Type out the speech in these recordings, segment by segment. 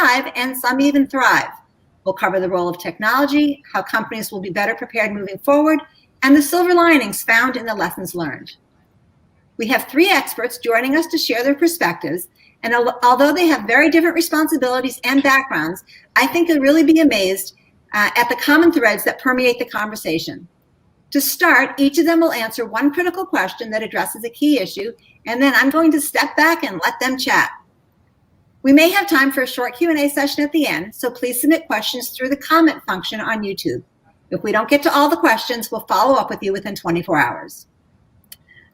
survive, and some even thrive. We'll cover the role of technology, how companies will be better prepared moving forward, and the silver linings found in the lessons learned. We have 3 experts joining us to share their perspectives, and although they have very different responsibilities and backgrounds, I think you'll really be amazed at the common threads that permeate the conversation. To start, each of them will answer one critical question that addresses a key issue, and then I'm going to step back and let them chat. We may have time for a short Q&A session at the end, so please submit questions through the comment function on YouTube. If we don't get to all the questions, we'll follow up with you within 24 hours.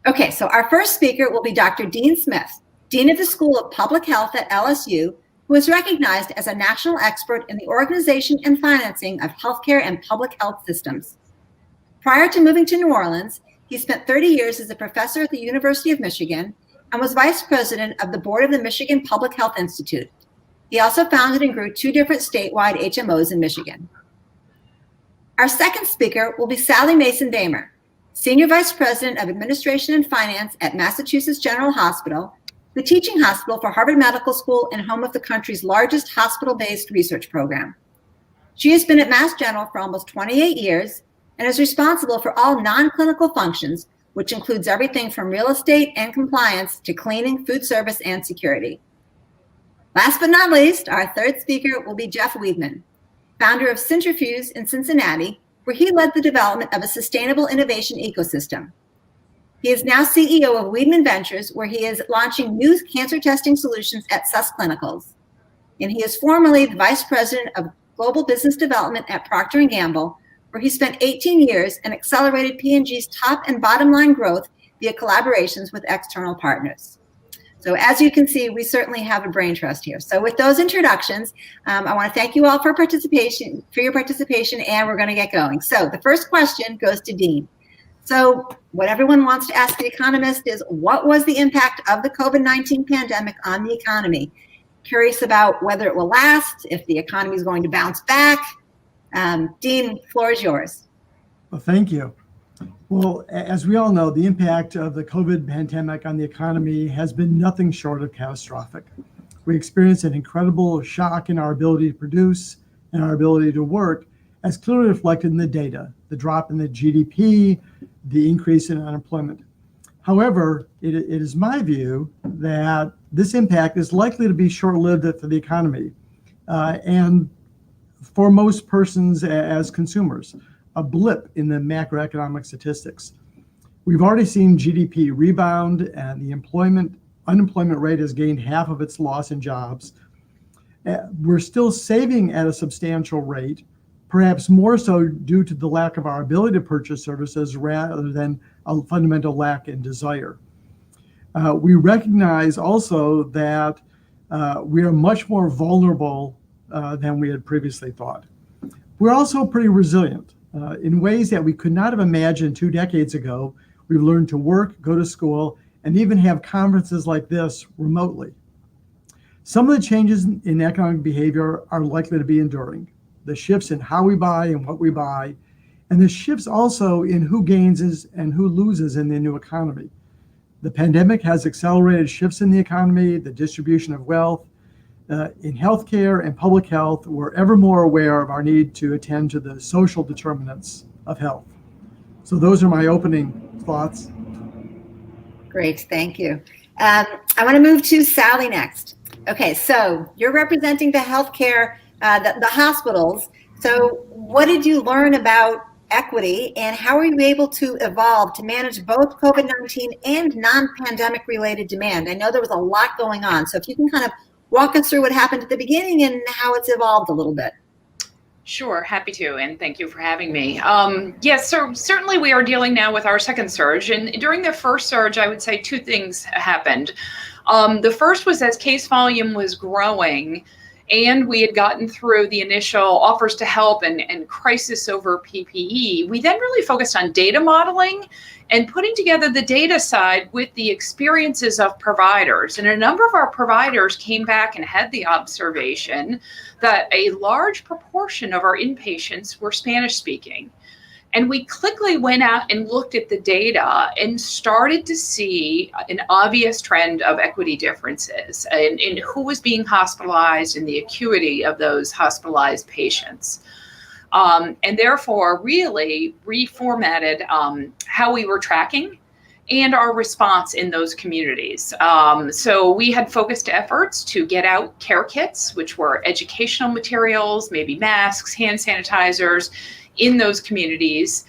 Okay, so our first speaker will be Dr. Dean Smith, Dean of the School of Public Health at LSU, who is recognized as a national expert in the organization and financing of healthcare and public health systems. Prior to moving to New Orleans, he spent 30 years as a professor at the University of Michigan and was vice president of the board of the Michigan Public Health Institute. He also founded and grew 2 different statewide HMOs in Michigan. Our second speaker will be Sally Mason Boehmer, Senior Vice President of Administration and Finance at Massachusetts General Hospital, the teaching hospital for Harvard Medical School and home of the country's largest hospital-based research program. She has been at Mass General for almost 28 years and is responsible for all non-clinical functions, which includes everything from real estate and compliance to cleaning, food service, and security. Last but not least, our third speaker will be Jeff Weedman, founder of Centrifuge in Cincinnati, where he led the development of a sustainable innovation ecosystem. He is now CEO of Weedman Ventures, where he is launching new cancer testing solutions at Sus Clinicals. And he is formerly the Vice President of Global Business Development at Procter Gamble, where he spent 18 years and accelerated P&G's top and bottom line growth via collaborations with external partners. So as you can see, we certainly have a brain trust here. So with those introductions, I want to thank you all for your participation, and we're going to get going. So the first question goes to Dean. So what everyone wants to ask the economist is, what was the impact of the COVID-19 pandemic on the economy? Curious about whether it will last, if the economy is going to bounce back. Dean, the floor is yours. Well, thank you. Well, as we all know, the impact of the COVID pandemic on the economy has been nothing short of catastrophic. We experienced an incredible shock in our ability to produce and our ability to work, as clearly reflected in the data, the drop in the GDP, the increase in unemployment. However, it is my view that this impact is likely to be short-lived for the economy and for most persons as consumers, a blip in the macroeconomic statistics. We've already seen GDP rebound, and the unemployment rate has gained half of its loss in jobs. We're still saving at a substantial rate, perhaps more so due to the lack of our ability to purchase services rather than a fundamental lack in desire. We recognize also that we are much more vulnerable than we had previously thought. We're also pretty resilient. In ways that we could not have imagined 2 decades ago. We've learned to work, go to school, and even have conferences like this remotely. Some of the changes in economic behavior are likely to be enduring. The shifts in how we buy and what we buy, and the shifts also in who gains and who loses in the new economy. The pandemic has accelerated shifts in the economy, the distribution of wealth. In healthcare and public health, we're ever more aware of our need to attend to the social determinants of health. So those are my opening thoughts. Great, thank you. I want to move to Sally next. Okay, so you're representing the healthcare, the hospitals. So what did you learn about equity, and how are you able to evolve to manage both COVID-19 and non-pandemic related demand? I know there was a lot going on, so if you can kind of walk us through what happened at the beginning and how it's evolved a little bit. Sure, happy to, and thank you for having me. Yes, so certainly we are dealing now with our second surge, and during the first surge, I would say 2 things happened. The first was as case volume was growing, and we had gotten through the initial offers to help and crisis over PPE, we then really focused on data modeling and putting together the data side with the experiences of providers. And a number of our providers came back and had the observation that a large proportion of our inpatients were Spanish speaking. And we quickly went out and looked at the data and started to see an obvious trend of equity differences in who was being hospitalized and the acuity of those hospitalized patients. And therefore really reformatted how we were tracking and our response in those communities. So we had focused efforts to get out care kits, which were educational materials, maybe masks, hand sanitizers, in those communities,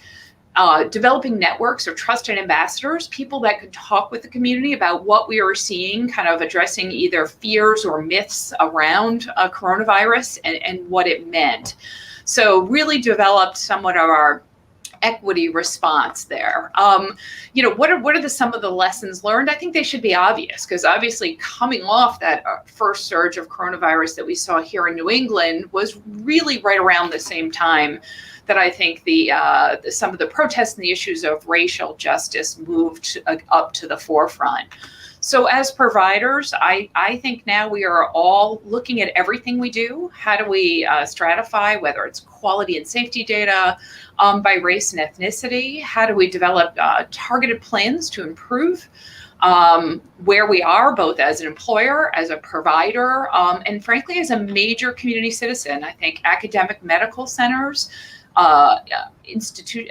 developing networks of trusted ambassadors, people that could talk with the community about what we were seeing, kind of addressing either fears or myths around coronavirus and what it meant. So really developed somewhat of our equity response there. What are some of the lessons learned? I think they should be obvious, because obviously coming off that first surge of coronavirus that we saw here in New England was really right around the same time that I think some of the protests and the issues of racial justice moved up to the forefront. So as providers, I think now we are all looking at everything we do. How do we stratify, whether it's quality and safety data by race and ethnicity? How do we develop targeted plans to improve where we are, both as an employer, as a provider, and frankly, as a major community citizen? I think academic medical centers,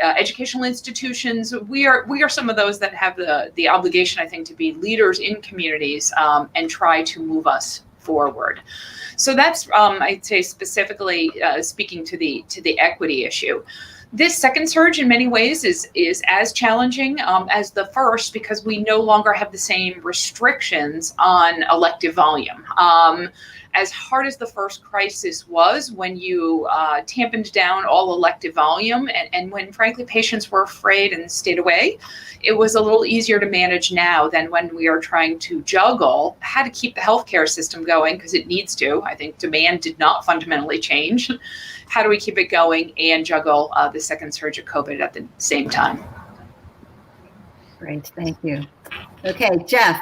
educational institutions, we are some of those that have the obligation, I think, to be leaders in communities and try to move us forward. So that's I'd say specifically speaking to the equity issue. This second surge in many ways is as challenging as the first, because we no longer have the same restrictions on elective volume. As hard as the first crisis was, when you tampened down all elective volume and when frankly patients were afraid and stayed away, it was a little easier to manage now than when we are trying to juggle how to keep the healthcare system going, because it needs to. I think demand did not fundamentally change. How do we keep it going and juggle the second surge of COVID at the same time? Great, thank you. Okay, Jeff.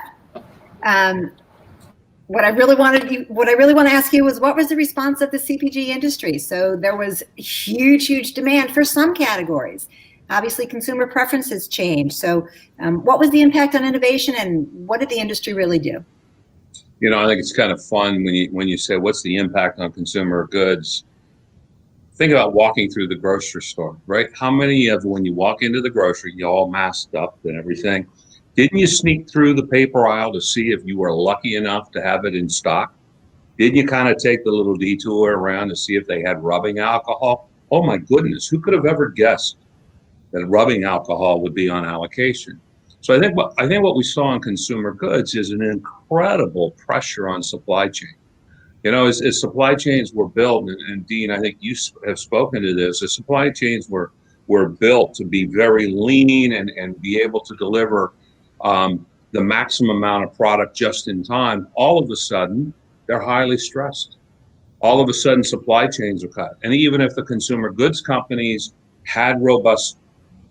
What I really want to ask you was, what was the response of the CPG industry? So there was huge demand for some categories. Obviously, consumer preferences changed. So what was the impact on innovation, and what did the industry really do? I think it's kind of fun when you say, what's the impact on consumer goods? Think about walking through the grocery store, right? How many of when you walk into the grocery, you all masked up and everything, didn't you sneak through the paper aisle to see if you were lucky enough to have it in stock? Didn't you kind of take the little detour around to see if they had rubbing alcohol? Oh my goodness, who could have ever guessed that rubbing alcohol would be on allocation? So I think what we saw in consumer goods is an incredible pressure on supply chain. As supply chains were built, and Dean, I think you have spoken to this, as supply chains were built to be very lean and be able to deliver the maximum amount of product just in time, all of a sudden, they're highly stressed. All of a sudden, supply chains are cut. And even if the consumer goods companies had robust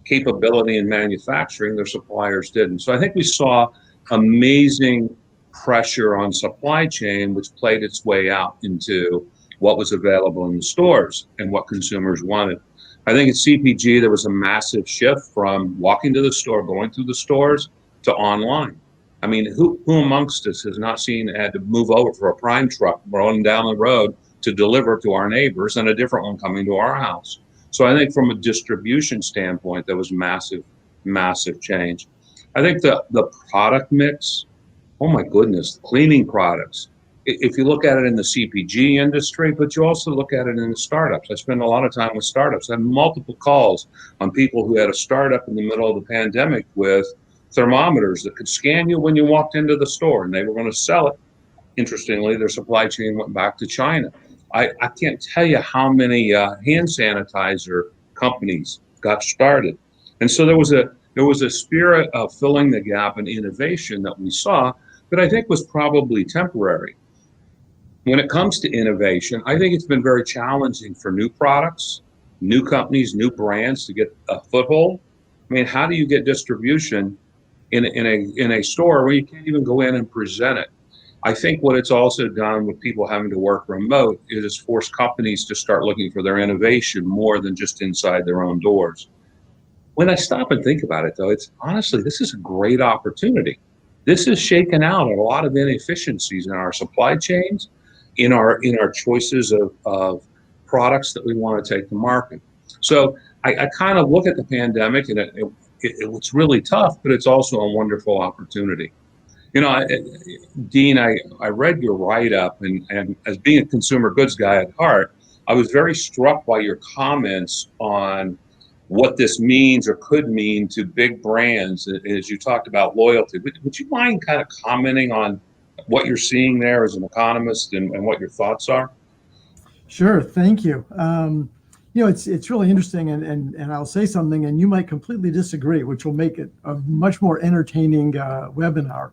capability in manufacturing, their suppliers didn't. So I think we saw amazing pressure on supply chain, which played its way out into what was available in the stores and what consumers wanted. I think at CPG, there was a massive shift from walking to the store, going through the stores, to online. I mean, who amongst us has not had to move over for a Prime truck rolling down the road to deliver to our neighbors and a different one coming to our house? So I think from a distribution standpoint, there was massive change. I think the product mix, oh my goodness, cleaning products. If you look at it in the CPG industry, but you also look at it in the startups. I spend a lot of time with startups. I have multiple calls on people who had a startup in the middle of the pandemic with thermometers that could scan you when you walked into the store, and they were going to sell it. Interestingly, their supply chain went back to China. I can't tell you how many hand sanitizer companies got started. And so there was a spirit of filling the gap and innovation that we saw that I think was probably temporary. When it comes to innovation, I think it's been very challenging for new products, new companies, new brands to get a foothold. I mean, how do you get distribution in a store where you can't even go in and present it? I think what it's also done with people having to work remote is it's forced companies to start looking for their innovation more than just inside their own doors. When I stop and think about it, though, it's honestly, this is a great opportunity. This has shaken out a lot of inefficiencies in our supply chains, in our choices of products that we want to take to market. So I kind of look at the pandemic, and it's really tough, but it's also a wonderful opportunity. You know, Dean, I read your write-up, and as being a consumer goods guy at heart, I was very struck by your comments on what this means or could mean to big brands, as you talked about loyalty. Would you mind kind of commenting on what you're seeing there as an economist and what your thoughts are? Sure, thank you. You know, it's really interesting, and I'll say something, and you might completely disagree, which will make it a much more entertaining webinar.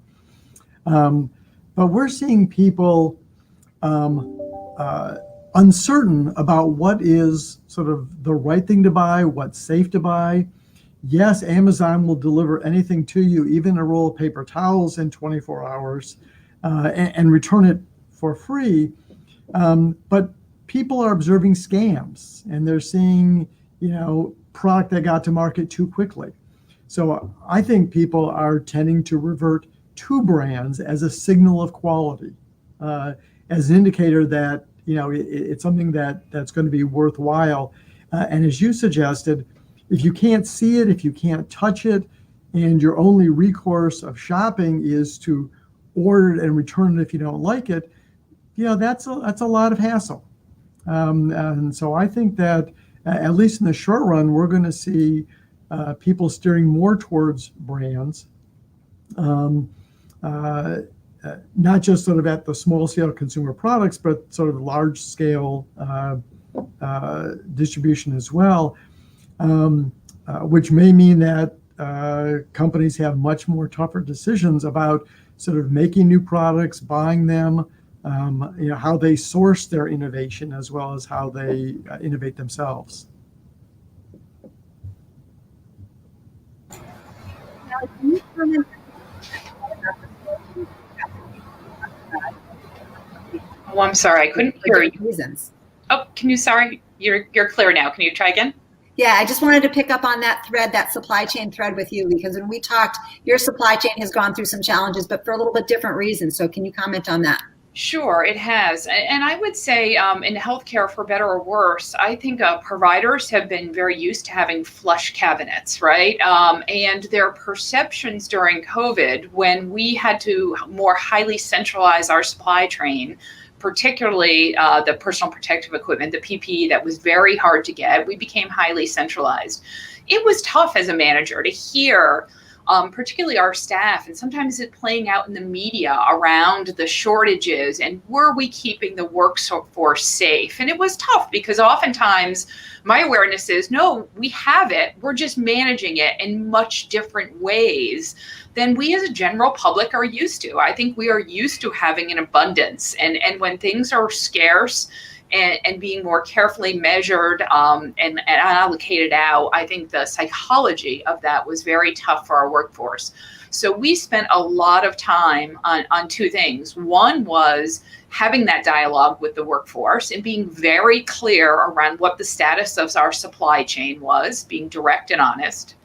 But we're seeing people uncertain about what is sort of the right thing to buy, what's safe to buy. Yes, Amazon will deliver anything to you, even a roll of paper towels in 24 hours, and return it for free. But people are observing scams, and they're seeing, you know, product that got to market too quickly. So I think people are tending to revert to brands as a signal of quality, as an indicator that, you know, it's something that's going to be worthwhile. And as you suggested, if you can't see it, if you can't touch it, and your only recourse of shopping is to order it and return it if you don't like it, you know, that's a lot of hassle. And so I think that at least in the short run, we're going to see people steering more towards brands, not just sort of at the small scale consumer products, but sort of large scale distribution as well, which may mean that companies have much more tougher decisions about sort of making new products, buying them, you know, how they source their innovation as well as how they innovate themselves. Now, can you comment about the Oh, I'm sorry, I couldn't hear you. reasons? Oh, sorry, you're clear now. Can you try again? Yeah, I just wanted to pick up on that thread, that supply chain thread with you, because when we talked, your supply chain has gone through some challenges, but for a little bit different reasons. So can you comment on that? Sure, it has. And I would say in healthcare, for better or worse, I think providers have been very used to having flush cabinets, right? And their perceptions during COVID, when we had to more highly centralize our supply chain, particularly the personal protective equipment, the PPE that was very hard to get, we became highly centralized. It was tough as a manager to hear particularly our staff, and sometimes it playing out in the media around the shortages and were we keeping the workforce safe? And it was tough because oftentimes my awareness is, no, we have it. We're just managing it in much different ways than we as a general public are used to. I think we are used to having an abundance, and when things are scarce, and being more carefully measured and allocated out, I think the psychology of that was very tough for our workforce. So we spent a lot of time on two things. One was having that dialogue with the workforce and being very clear around what the status of our supply chain was, being direct and honest.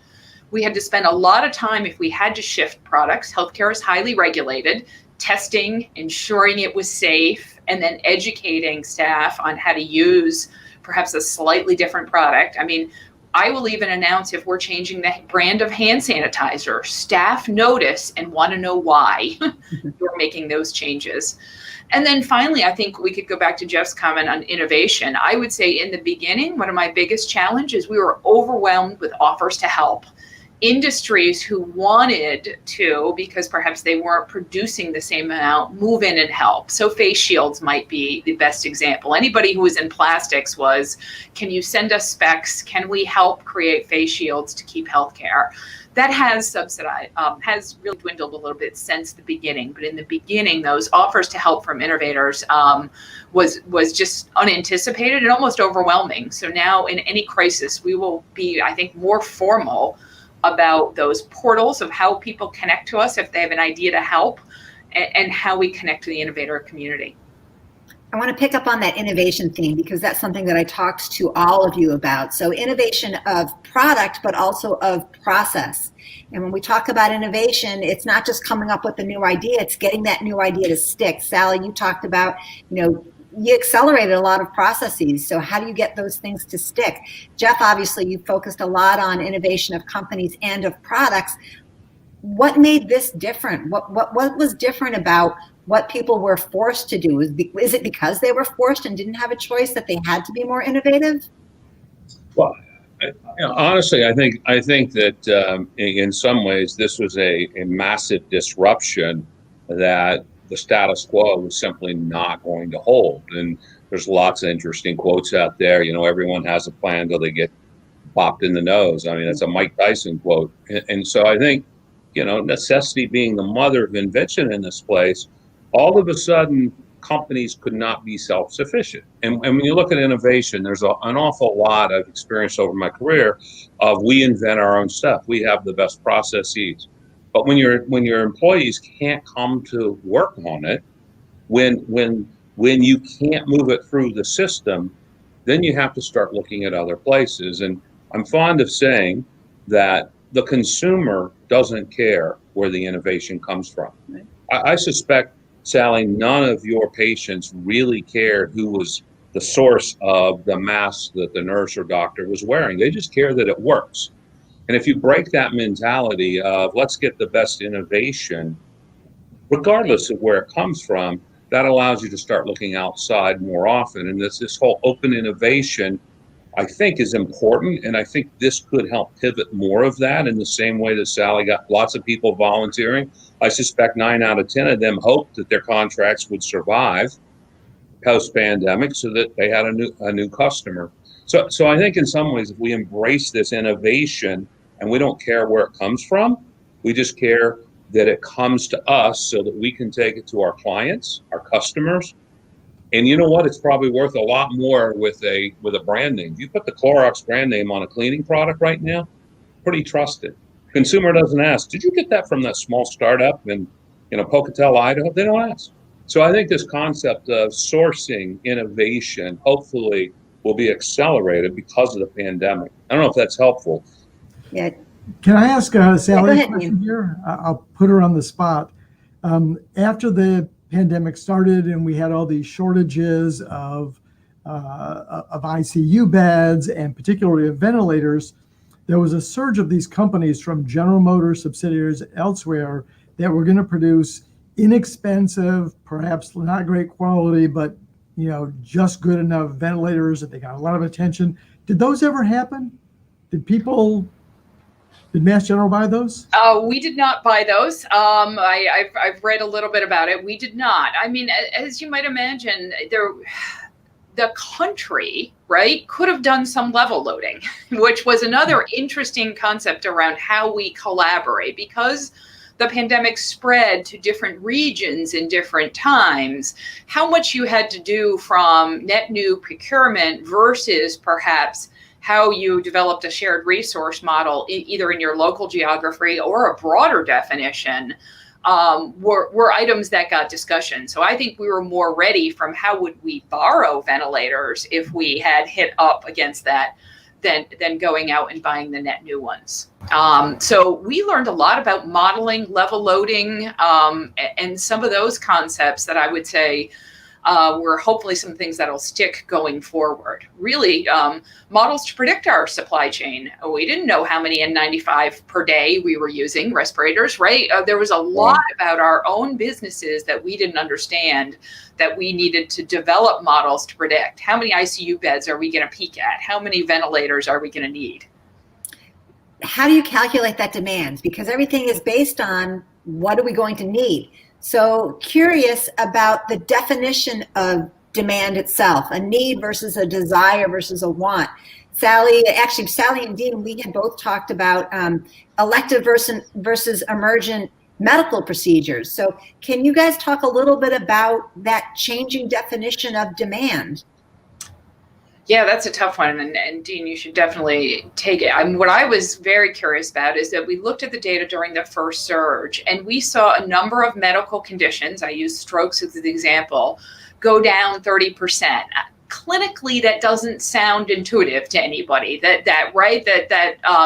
We had to spend a lot of time if we had to shift products. Healthcare is highly regulated. Testing, ensuring it was safe, and then educating staff on how to use perhaps a slightly different product. I mean, I will even announce if we're changing the brand of hand sanitizer. Staff notice and want to know why we're making those changes. And then finally, I think we could go back to Jeff's comment on innovation. I would say in the beginning, one of my biggest challenges, we were overwhelmed with offers to help. Industries who wanted to, because perhaps they weren't producing the same amount, move in and help. So face shields might be the best example. Anybody who was in plastics was, can you send us specs? Can we help create face shields to keep healthcare? That has has really dwindled a little bit since the beginning. But in the beginning, those offers to help from innovators was just unanticipated and almost overwhelming. So now in any crisis, we will be, I think, more formal about those portals of how people connect to us if they have an idea to help, and how we connect to the innovator community. I want to pick up on that innovation theme because that's something that I talked to all of you about. So innovation of product, but also of process. And when we talk about innovation, it's not just coming up with a new idea, it's getting that new idea to stick. Sally, you talked about, you accelerated a lot of processes. So how do you get those things to stick? Jeff, obviously, you focused a lot on innovation of companies and of products. What made this different? What was different about what people were forced to do? Is it because they were forced and didn't have a choice that they had to be more innovative? Well, honestly, I think that in some ways this was a massive disruption that the status quo was simply not going to hold. And there's lots of interesting quotes out there. Everyone has a plan till they get popped in the nose. I mean, that's a Mike Tyson quote. And so I think, necessity being the mother of invention in this place, all of a sudden companies could not be self-sufficient. And when you look at innovation, there's an awful lot I've experienced over my career of we invent our own stuff. We have the best processes. But when your employees can't come to work on it, when you can't move it through the system, then you have to start looking at other places. And I'm fond of saying that the consumer doesn't care where the innovation comes from. I suspect, Sally, none of your patients really cared who was the source of the mask that the nurse or doctor was wearing. They just care that it works. And if you break that mentality of let's get the best innovation, regardless of where it comes from, that allows you to start looking outside more often. And this whole open innovation, I think, is important. And I think this could help pivot more of that in the same way that Sally got lots of people volunteering. I suspect 9 out of 10 of them hoped that their contracts would survive post-pandemic so that they had a new customer. So I think in some ways, if we embrace this innovation and we don't care where it comes from, we just care that it comes to us so that we can take it to our clients, our customers. And you know what? It's probably worth a lot more with a brand name. If you put the Clorox brand name on a cleaning product right now, pretty trusted. Consumer doesn't ask, did you get that from that small startup in Pocatello, Idaho? They don't ask. So I think this concept of sourcing innovation hopefully will be accelerated because of the pandemic. I don't know if that's helpful. Yeah. Can I ask Sally a question here? I'll put her on the spot. After the pandemic started and we had all these shortages of ICU beds and particularly of ventilators, there was a surge of these companies from General Motors subsidiaries elsewhere that were going to produce inexpensive, perhaps not great quality, but just good enough ventilators that they got a lot of attention. Did those ever happen? Did Mass General buy those? We did not buy those. I've read a little bit about it. We did not. I mean, as you might imagine, the country, right, could have done some level loading, which was another interesting concept around how we collaborate, because the pandemic spread to different regions in different times, how much you had to do from net new procurement versus perhaps how you developed a shared resource model, either in your local geography or a broader definition, were items that got discussion. So I think we were more ready from how would we borrow ventilators if we had hit up against that than going out and buying the net new ones. So we learned a lot about modeling, level loading, and some of those concepts that I would say were hopefully some things that'll stick going forward. Really, models to predict our supply chain. We didn't know how many N95 per day we were using, respirators, right? There was a lot about our own businesses that we didn't understand, that we needed to develop models to predict. How many ICU beds are we going to peak at? How many ventilators are we going to need? How do you calculate that demand? Because everything is based on what are we going to need. So curious about the definition of demand itself, a need versus a desire versus a want. Sally and Dean, we had both talked about elective versus emergent medical procedures. So can you guys talk a little bit about that changing definition of demand? Yeah, that's a tough one. And Dean, you should definitely take it. What I was very curious about is that we looked at the data during the first surge and we saw a number of medical conditions. I use strokes as an example, go down 30%. Clinically, that doesn't sound intuitive to anybody. That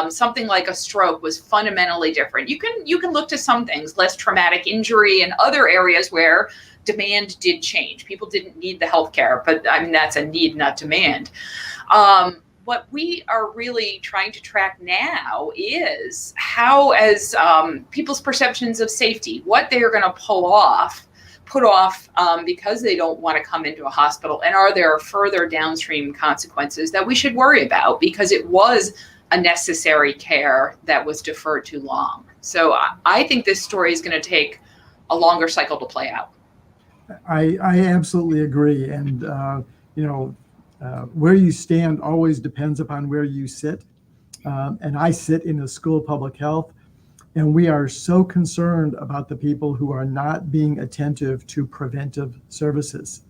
something like a stroke was fundamentally different. You can look to some things, less traumatic injury and other areas where demand did change. People didn't need the healthcare, but I mean that's a need, not demand. What we are really trying to track now is how, as people's perceptions of safety, what they are going to put off because they don't want to come into a hospital, and are there further downstream consequences that we should worry about because it was a necessary care that was deferred too long. So I think this story is going to take a longer cycle to play out. I absolutely agree, and where you stand always depends upon where you sit, and I sit in the School of Public Health. And we are so concerned about the people who are not being attentive to preventive services.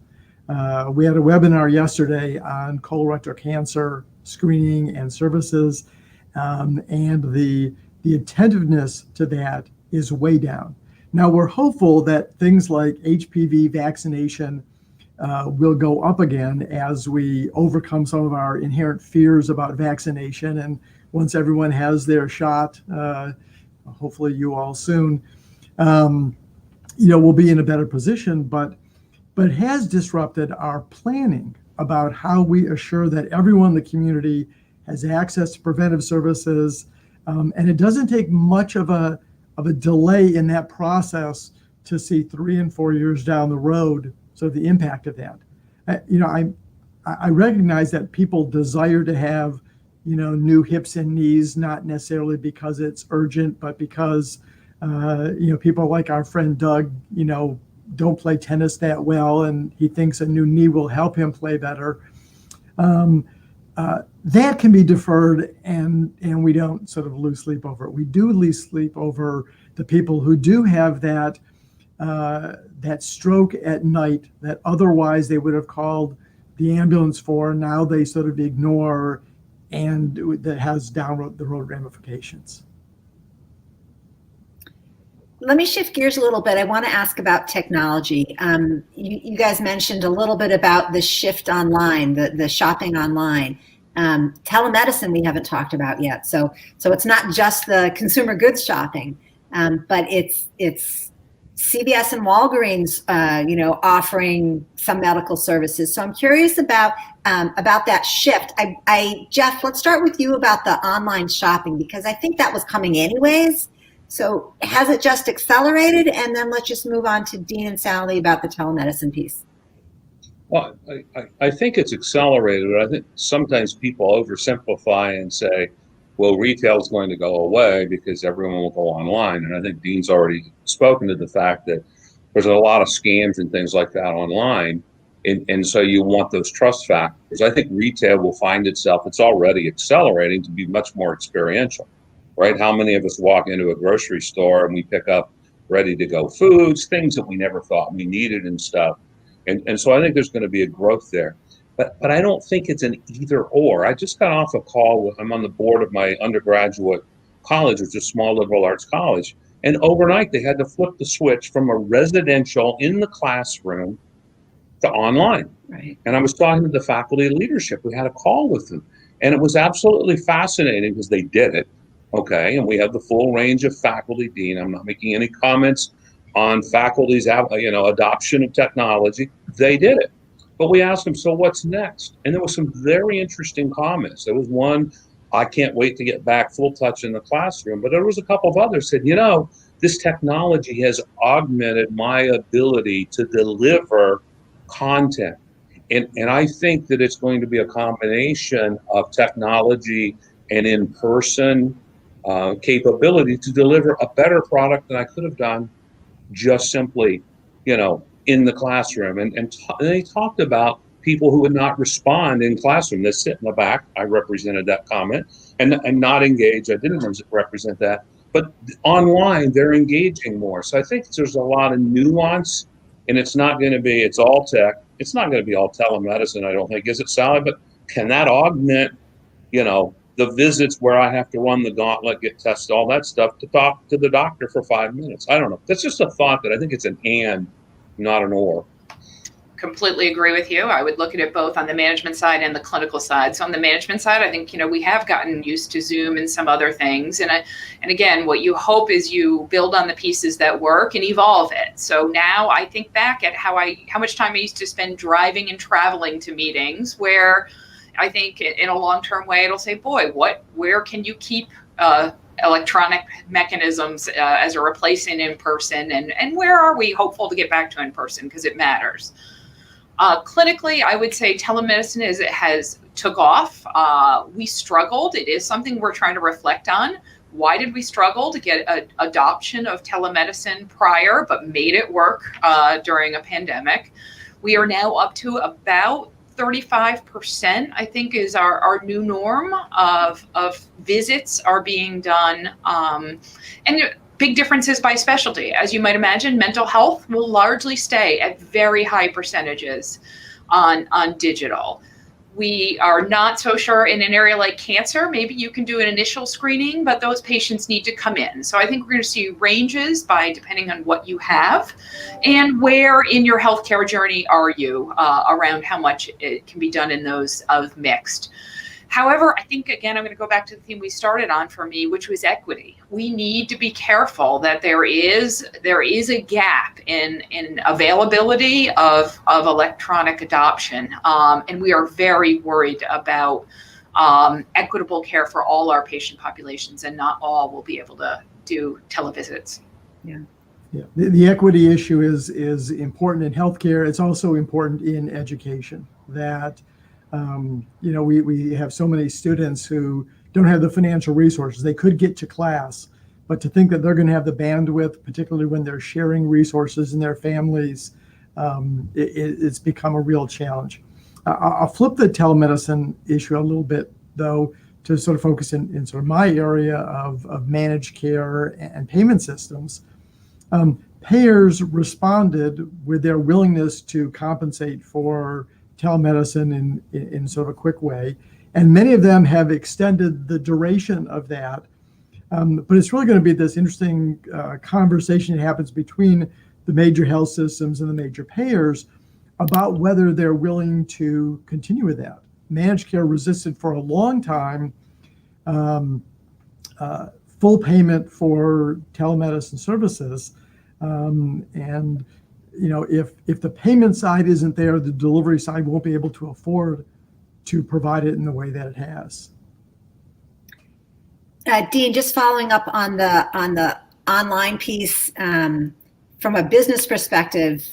We had a webinar yesterday on colorectal cancer screening and services, and the attentiveness to that is way down. Now, we're hopeful that things like HPV vaccination will go up again as we overcome some of our inherent fears about vaccination. And once everyone has their shot, hopefully you all soon, we'll be in a better position, but it has disrupted our planning about how we assure that everyone in the community has access to preventive services. And it doesn't take much of a delay in that process to see 3 and 4 years down the road, so the impact of that. I recognize that people desire to have new hips and knees, not necessarily because it's urgent, but because, people like our friend Doug, don't play tennis that well, and he thinks a new knee will help him play better. That can be deferred, and we don't sort of lose sleep over it. We do lose sleep over the people who do have that stroke at night that otherwise they would have called the ambulance for. Now they sort of ignore, and that has down the road ramifications. Let me shift gears a little bit. I want to ask about technology. You guys mentioned a little bit about the shift online, the shopping online. Telemedicine we haven't talked about yet. So it's not just the consumer goods shopping, but it's CVS and Walgreens, offering some medical services. So I'm curious about that shift. Jeff, let's start with you about the online shopping, because I think that was coming anyways. So has it just accelerated? And then let's just move on to Dean and Sally about the telemedicine piece. Well, I think it's accelerated, but I think sometimes people oversimplify and say, well, retail is going to go away because everyone will go online. And I think Dean's already spoken to the fact that there's a lot of scams and things like that online. And so you want those trust factors. I think retail will find itself, it's already accelerating to be much more experiential, right? How many of us walk into a grocery store and we pick up ready to go foods, things that we never thought we needed and stuff. And so I think there's going to be a growth there. But I don't think it's an either or. I just got off a call I'm on the board of my undergraduate college, which is a small liberal arts college. And overnight they had to flip the switch from a residential in the classroom to online. Right. And I was talking to the faculty leadership. We had a call with them. And it was absolutely fascinating because they did it. Okay. And we have the full range of faculty. Dean, I'm not making any comments on faculty's adoption of technology. They did it. But we asked them, so what's next? And there was some very interesting comments. There was one, I can't wait to get back full touch in the classroom. But there was a couple of others said, this technology has augmented my ability to deliver content. And I think that it's going to be a combination of technology and in-person capability to deliver a better product than I could have done just simply, in the classroom. And they talked about people who would not respond in classroom. They sit in the back. I represented that comment and not engage. I didn't represent that. But online, they're engaging more. So I think there's a lot of nuance, and it's not going to be, it's all tech. It's not going to be all telemedicine, I don't think. Is it, Sally? But can that augment, the visits where I have to run the gauntlet, get tested, all that stuff, to talk to the doctor for 5 minutes? I don't know. That's just a thought that I think it's an and, not an or. completely agree with you. I would look at it both on the management side and the clinical side. So on the management side, I think, we have gotten used to Zoom and some other things. And again, what you hope is you build on the pieces that work and evolve it. So now I think back at how much time I used to spend driving and traveling to meetings, where I think in a long-term way, it'll say, boy, where can you keep electronic mechanisms as a replacement in person, and where are we hopeful to get back to in person, because it matters. Clinically, I would say telemedicine has took off. We struggled. It is something we're trying to reflect on. Why did we struggle to get adoption of telemedicine prior, but made it work during a pandemic? We are now up to about 35%, I think, is our new norm of visits are being done. And big differences by specialty. As you might imagine, mental health will largely stay at very high percentages on digital. We are not so sure in an area like cancer. Maybe you can do an initial screening, but those patients need to come in. So I think we're going to see ranges depending on what you have and where in your healthcare journey are you around how much it can be done in those of mixed. However, I think, again, I'm going to go back to the theme we started on for me, which was equity. We need to be careful that there is a gap in availability of electronic adoption. And we are very worried about equitable care for all our patient populations, and not all will be able to do televisits. Yeah. The equity issue is important in healthcare. It's also important in education, that we have so many students who don't have the financial resources. They could get to class, but to think that they're going to have the bandwidth, particularly when they're sharing resources in their families, it's become a real challenge. I'll flip the telemedicine issue a little bit, though, to sort of focus in sort of my area of managed care and payment systems. Payers responded with their willingness to compensate for telemedicine in sort of a quick way. And many of them have extended the duration of that. But it's really going to be this interesting conversation that happens between the major health systems and the major payers about whether they're willing to continue with that. Managed care resisted for a long time full payment for telemedicine services. And if the payment side isn't there, the delivery side won't be able to afford to provide it in the way that it has. Dean, just following up on the online piece, from a business perspective,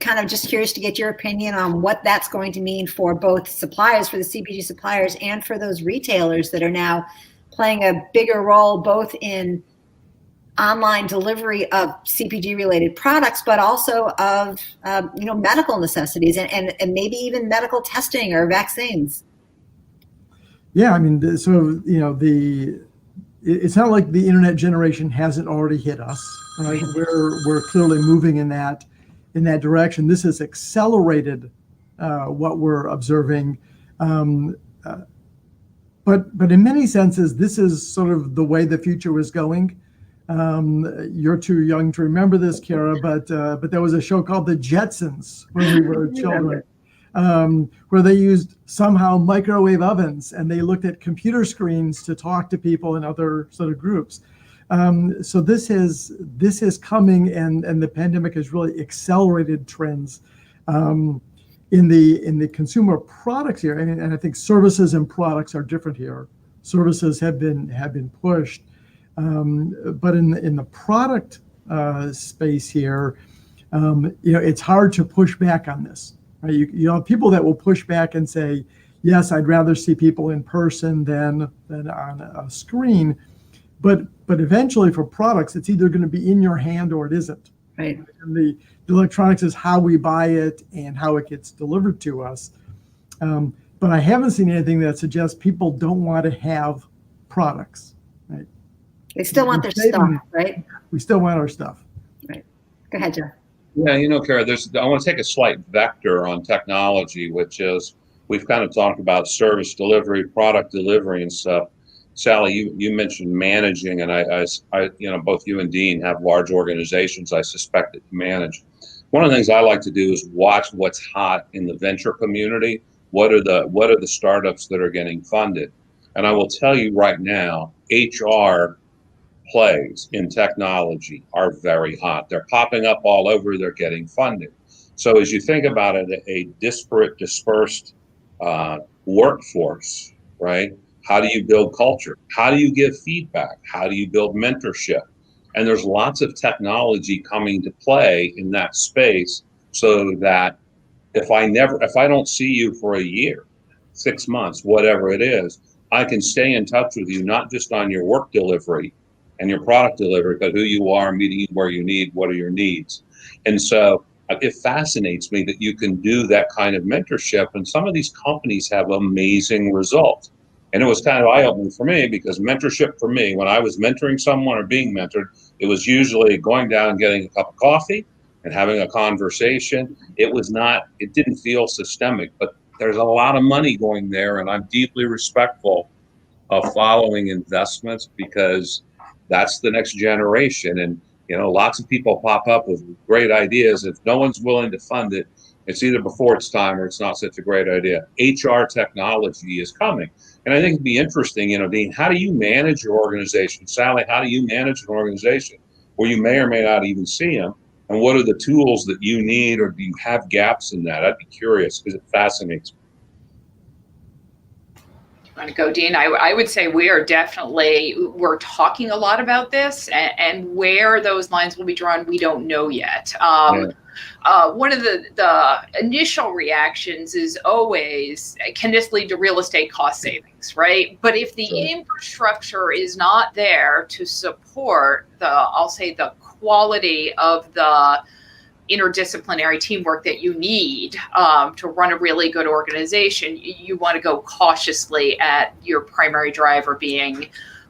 kind of just curious to get your opinion on what that's going to mean for both suppliers, for the CPG suppliers, and for those retailers that are now playing a bigger role both in online delivery of CPG related products, but also of medical necessities and maybe even medical testing or vaccines. Yeah, I mean, it's not like the internet generation hasn't already hit us, right? We're clearly moving in that direction. This has accelerated what we're observing, but in many senses, this is sort of the way the future is going. You're too young to remember this, Kara, but there was a show called The Jetsons when we were children, where they used somehow microwave ovens and they looked at computer screens to talk to people in other sort of groups. So this is coming, and the pandemic has really accelerated trends in the consumer products here. And I think services and products are different here. Services have been pushed. But in the product space here, it's hard to push back on this. Right? You have people that will push back and say, yes, I'd rather see people in person than on a screen. But eventually for products, it's either going to be in your hand or it isn't. Right. And the electronics is how we buy it and how it gets delivered to us. But I haven't seen anything that suggests people don't want to have products. Right? They still want their stuff, right? We still want our stuff. Right. Go ahead, Jeff. Yeah, Kara, I want to take a slight vector on technology, which is we've kind of talked about service delivery, product delivery and stuff. Sally, you mentioned managing, and I both you and Dean have large organizations I suspect that you manage. One of the things I like to do is watch what's hot in the venture community. What are the startups that are getting funded? And I will tell you right now, HR plays in technology are very hot. They're popping up all over. They're getting funded. So as you think about it, a disparate, dispersed workforce, right? How do you build culture? How do you give feedback? How do you build mentorship? And there's lots of technology coming to play in that space, so that if I don't see you for a year, 6 months, whatever it is, I can stay in touch with you, not just on your work delivery and your product delivery, but who you are, meeting you where you need, what are your needs. And so it fascinates me that you can do that kind of mentorship, and some of these companies have amazing results. And it was kind of eye-opening for me, because mentorship for me, when I was mentoring someone or being mentored, it was usually going down and getting a cup of coffee and having a conversation. It didn't feel systemic, but there's a lot of money going there, and I'm deeply respectful of following investments, because that's the next generation. And lots of people pop up with great ideas. If no one's willing to fund it, it's either before it's time or it's not such a great idea. HR technology is coming. And I think it'd be interesting, Dean, how do you manage your organization? Sally, how do you manage an organization where you may or may not even see them? And what are the tools that you need, or do you have gaps in that? I'd be curious, because it fascinates me. Want to go, Dean? I would say we're talking a lot about this, and where those lines will be drawn, we don't know yet. One of the initial reactions is always, can this lead to real estate cost savings, right? But if the infrastructure is not there to support the quality of the interdisciplinary teamwork that you need to run a really good organization, you want to go cautiously at your primary driver being,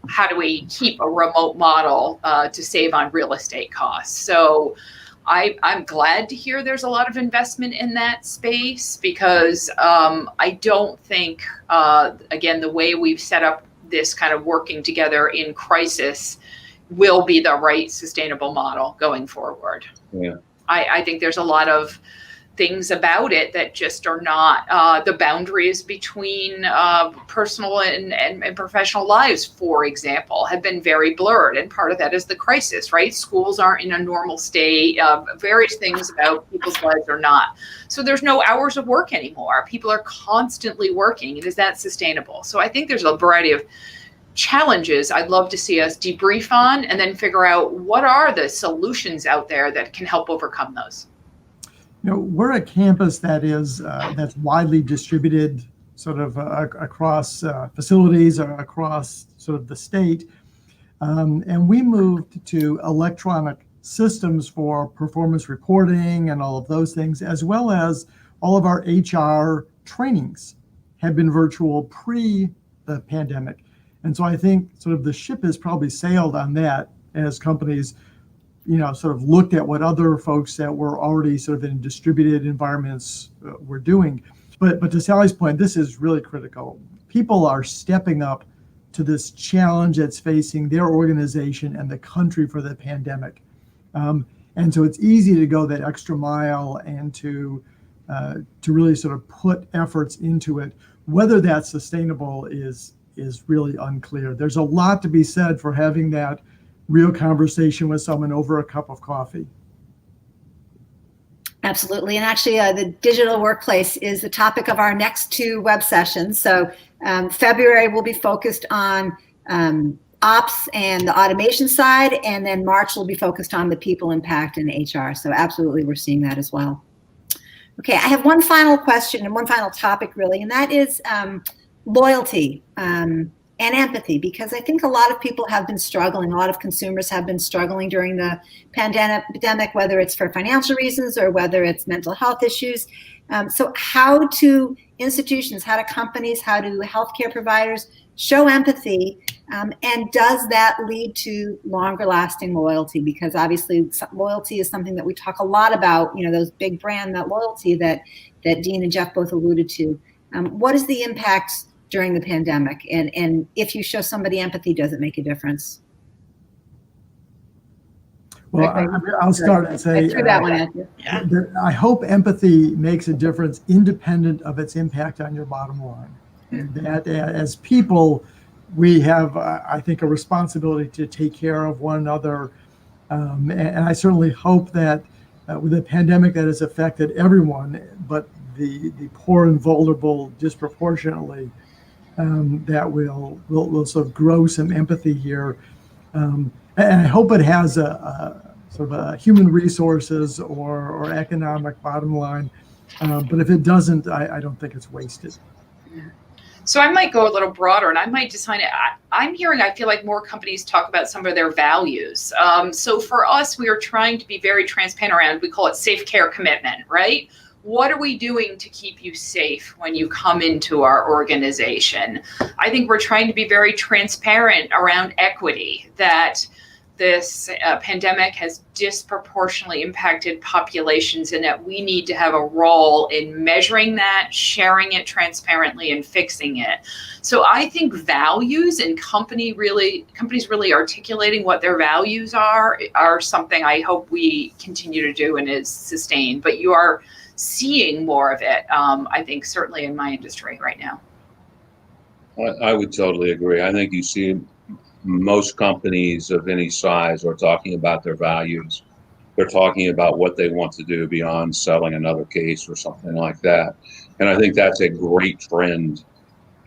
how do we keep a remote model to save on real estate costs? So I'm glad to hear there's a lot of investment in that space, because I don't think, again, the way we've set up this kind of working together in crisis will be the right sustainable model going forward. Yeah. I think there's a lot of things about it that just are not, the boundaries between personal and professional lives, for example, have been very blurred. And part of that is the crisis, right? Schools aren't in a normal state. Various things about people's lives are not. So there's no hours of work anymore. People are constantly working. And is that sustainable? So I think there's a variety of challenges I'd love to see us debrief on, and then figure out what are the solutions out there that can help overcome those. We're a campus that is that's widely distributed, sort of across facilities, across sort of the state, and we moved to electronic systems for performance reporting and all of those things, as well as all of our HR trainings have been virtual pre the pandemic. And so I think sort of the ship has probably sailed on that, as companies, sort of looked at what other folks that were already sort of in distributed environments were doing. But to Sally's point, this is really critical. People are stepping up to this challenge that's facing their organization and the country for the pandemic. And so it's easy to go that extra mile and to really sort of put efforts into it. Whether that's sustainable is really unclear. There's a lot to be said for having that real conversation with someone over a cup of coffee. Absolutely. And actually, the digital workplace is the topic of our next 2 web sessions. So February will be focused on ops and the automation side, and then March will be focused on the people impact and HR. So absolutely, we're seeing that as well. Okay, I have one final question and one final topic, really, and that is loyalty and empathy, because I think a lot of people have been struggling. A lot of consumers have been struggling during the pandemic, whether it's for financial reasons or whether it's mental health issues. So how do institutions, how do companies, how do healthcare providers show empathy? And does that lead to longer lasting loyalty? Because obviously loyalty is something that we talk a lot about, those big brand, that loyalty that Dean and Jeff both alluded to. What is the impact during the pandemic? And if you show somebody empathy, does it make a difference? Well, I'll start and say, I threw that one at you. I hope empathy makes a difference independent of its impact on your bottom line. That as people, we have, I think, a responsibility to take care of one another. And I certainly hope that with a pandemic that has affected everyone, but the poor and vulnerable disproportionately, that we'll sort of grow some empathy here. And I hope it has a sort of a human resources or economic bottom line. But if it doesn't, I don't think it's wasted. So I might go a little broader, and I might define it. I'm hearing, I feel like more companies talk about some of their values. So for us, we are trying to be very transparent around, we call it safe care commitment, right? What are we doing to keep you safe when you come into our organization? I think we're trying to be very transparent around equity, that this pandemic has disproportionately impacted populations, and that we need to have a role in measuring that, sharing it transparently, and fixing it. So I think values and companies really articulating what their values are something I hope we continue to do and is sustained. But you are seeing more of it, I think, certainly in my industry right now. I would totally agree. I think you see most companies of any size are talking about their values. They're talking about what they want to do beyond selling another case or something like that. And I think that's a great trend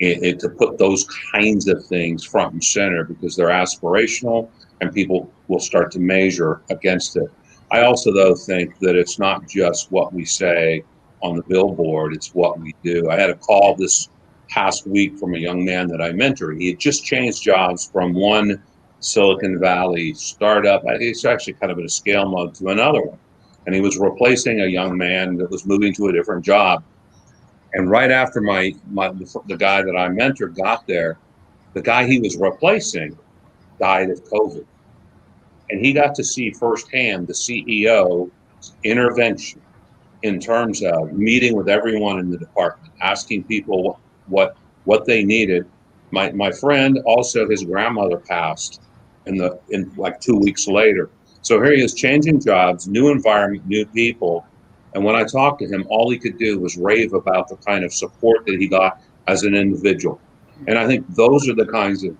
to put those kinds of things front and center, because they're aspirational and people will start to measure against it. I also, though, think that it's not just what we say on the billboard, it's what we do. I had a call this past week from a young man that I mentored. He had just changed jobs from one Silicon Valley startup, it's actually kind of in a scale mode, to another one. And he was replacing a young man that was moving to a different job. And right after the guy that I mentored got there, the guy he was replacing died of COVID. And he got to see firsthand the CEO's intervention in terms of meeting with everyone in the department, asking people what they needed. My friend, also, his grandmother passed in like 2 weeks later. So here he is, changing jobs, new environment, new people. And when I talked to him, all he could do was rave about the kind of support that he got as an individual. And I think those are the kinds of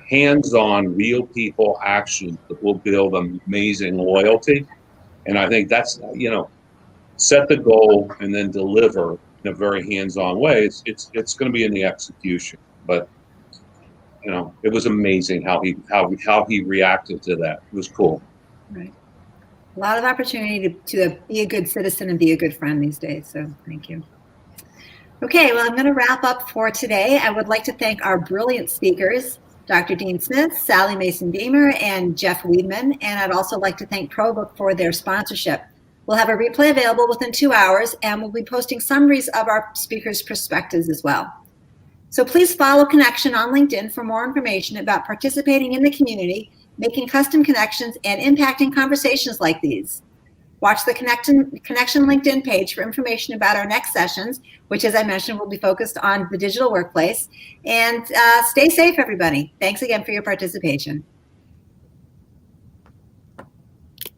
hands-on, real people actions that will build amazing loyalty. And I think that's, set the goal and then deliver in a very hands-on way. It's going to be in the execution. But it was amazing how he reacted to that. It was cool. Right. A lot of opportunity to be a good citizen and be a good friend these days. So thank you. Okay, well, I'm going to wrap up for today. I would like to thank our brilliant speakers, Dr. Dean Smith, Sally Mason-Boehmer, and Jeff Weedman. And I'd also like to thank PROBOOK for their sponsorship. We'll have a replay available within 2 hours, and we'll be posting summaries of our speakers' perspectives as well. So please follow Connection on LinkedIn for more information about participating in the community, making custom connections, and impacting conversations like these. Watch the Connection LinkedIn page for information about our next sessions, which, as I mentioned, will be focused on the digital workplace. And stay safe, everybody. Thanks again for your participation.